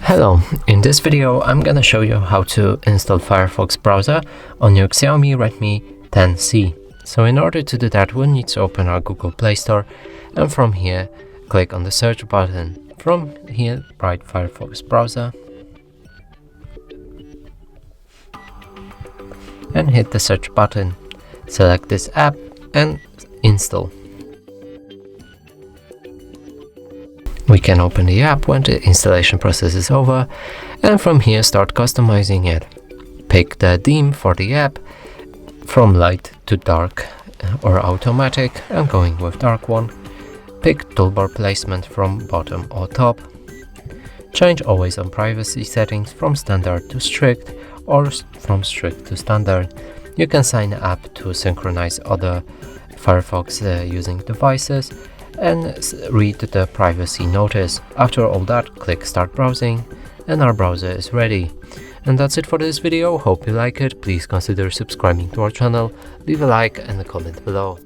Hello, in this video I'm gonna show you how to install Firefox browser on your XIAOMI Redmi 10C. So in order to do that, we'll need to open our Google Play Store, and from here click on the search button. From here write Firefox browser and hit the search button. Select this app and install. We can open the app when the installation process is over, and from here start customizing it. Pick the theme for the app from light to dark or automatic. I'm going with dark one. Pick toolbar placement from bottom or top. Change always on privacy settings from standard to strict or from strict to standard. You can sign the app to synchronize other Firefox using devices and read the privacy notice. After all that, click start browsing and our browser is ready. And that's it for this video. Hope you like it. Please consider subscribing to our channel, leave a like and a comment below.